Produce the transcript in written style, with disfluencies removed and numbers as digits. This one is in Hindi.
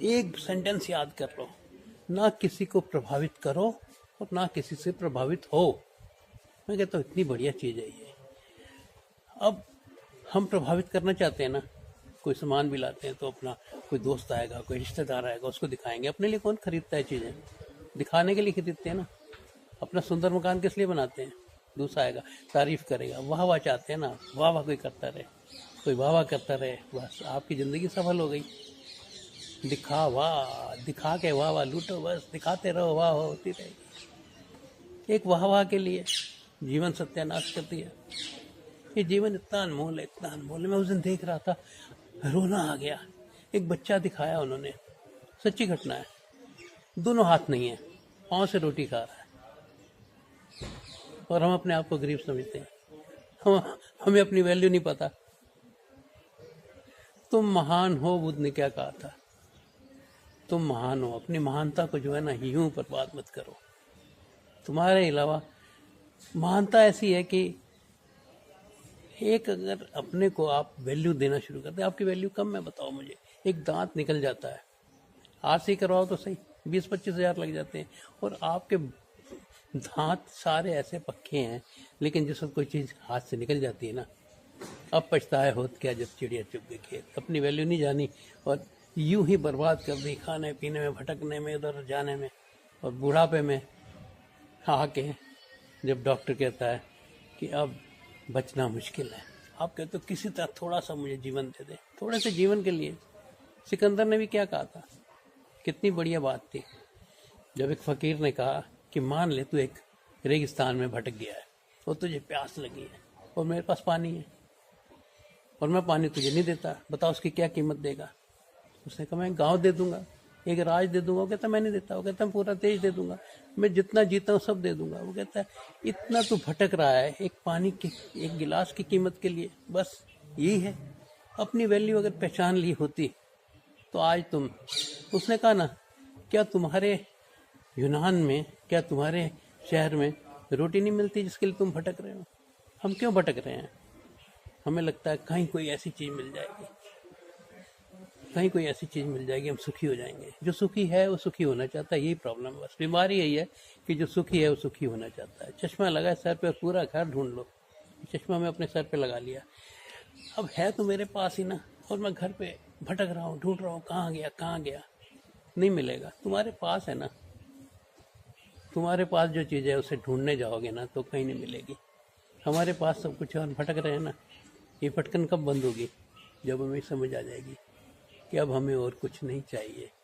एक सेंटेंस याद कर लो, ना किसी को प्रभावित करो और ना किसी से प्रभावित हो। मैं कहता हूँ इतनी बढ़िया चीज़ है ये। अब हम प्रभावित करना चाहते हैं ना, कोई सामान भी लाते हैं तो अपना कोई दोस्त आएगा, कोई रिश्तेदार आएगा, उसको दिखाएंगे। अपने लिए कौन खरीदता है चीज़ें? दिखाने के लिए खरीदते हैं ना। अपना सुंदर मकान किस लिए बनाते हैं? दूसरा आएगा, तारीफ करेगा, वाह वाह चाहते हैं ना, वाह वाह कोई करता रहे, कोई वाह वाह करता रहे, बस आपकी ज़िंदगी सफल हो गई। दिखा के वाह वाह लूटो, बस दिखाते रहो, वाह वाह होती रहेगी। एक वाह वाह के लिए जीवन सत्यानाश कर दिया। ये जीवन इतना अनमोल है, इतना अनमोल है। मैं उस दिन देख रहा था, रोना आ गया। एक बच्चा दिखाया उन्होंने, सच्ची घटना है। दोनों हाथ नहीं है, पाँव से रोटी खा रहा है, और हम अपने आप को गरीब समझते हैं। हमें अपनी वैल्यू नहीं पता। तुम महान हो, बुद्ध ने क्या कहा था? तुम महान हो, अपनी महानता को जो है ना यूं बर्बाद मत करो। तुम्हारे अलावा महानता ऐसी है कि एक अगर अपने को आप वैल्यू देना शुरू करते हैं, आपकी वैल्यू कम है, बताओ मुझे। एक दांत निकल जाता है, आज से ही करवाओ तो सही, 20-25 हज़ार लग जाते हैं, और आपके दांत सारे ऐसे पक्के हैं, लेकिन जिस वक्त कोई चीज़ हाथ से निकल जाती है ना, अब पछताए होत क्या जब चिड़िया चुग गई खेत। अपनी वैल्यू नहीं जानी और यूं ही बर्बाद कर दी, खाने पीने में, भटकने में, इधर जाने में, और बुढ़ापे में आके जब डॉक्टर कहता है कि अब बचना मुश्किल है, आप कहते हो किसी तरह थोड़ा सा मुझे जीवन दे दे। थोड़े से जीवन के लिए सिकंदर ने भी क्या कहा था, कितनी बढ़िया बात थी। जब एक फकीर ने कहा कि मान ले तू एक रेगिस्तान में भटक गया है और तुझे प्यास लगी है और मेरे पास पानी है और मैं पानी तुझे नहीं देता, बताओ उसकी क्या कीमत देगा? उसने कहा मैं गांव दे दूंगा, एक राज दे दूंगा। वो कहता मैं नहीं देता। वो कहता मैं पूरा देश दे दूंगा, मैं जितना जीता हूँ सब दे दूंगा। वो कहता है इतना तू भटक रहा है एक पानी की, एक गिलास की कीमत के लिए, बस यही है। अपनी वैल्यू अगर पहचान ली होती तो आज तुम, उसने कहा ना, क्या तुम्हारे यूनान में, क्या तुम्हारे शहर में रोटी नहीं मिलती जिसके लिए तुम भटक रहे हो? हम क्यों भटक रहे हैं? हमें लगता है कहीं कोई ऐसी चीज़ मिल जाएगी, कहीं कोई ऐसी चीज़ मिल जाएगी, हम सुखी हो जाएंगे। जो सुखी है वो सुखी होना चाहता है, यही प्रॉब्लम है। बस बीमारी यही है कि जो सुखी है वो सुखी होना चाहता है। चश्मा लगा सर पे, पूरा घर ढूंढ लो, चश्मा मैं अपने सर पे लगा लिया, अब है तो मेरे पास ही ना, और मैं घर पे भटक रहा हूँ, ढूंढ रहा हूँ कहाँ गया कहाँ गया। नहीं मिलेगा, तुम्हारे पास है ना। तुम्हारे पास जो चीज़ है उसे ढूंढने जाओगे ना तो कहीं नहीं मिलेगी। हमारे पास सब कुछ है और भटक रहे हैं ना। ये भटकन कब बंद होगी? जब हमें समझ आ जाएगी कि अब हमें और कुछ नहीं चाहिए।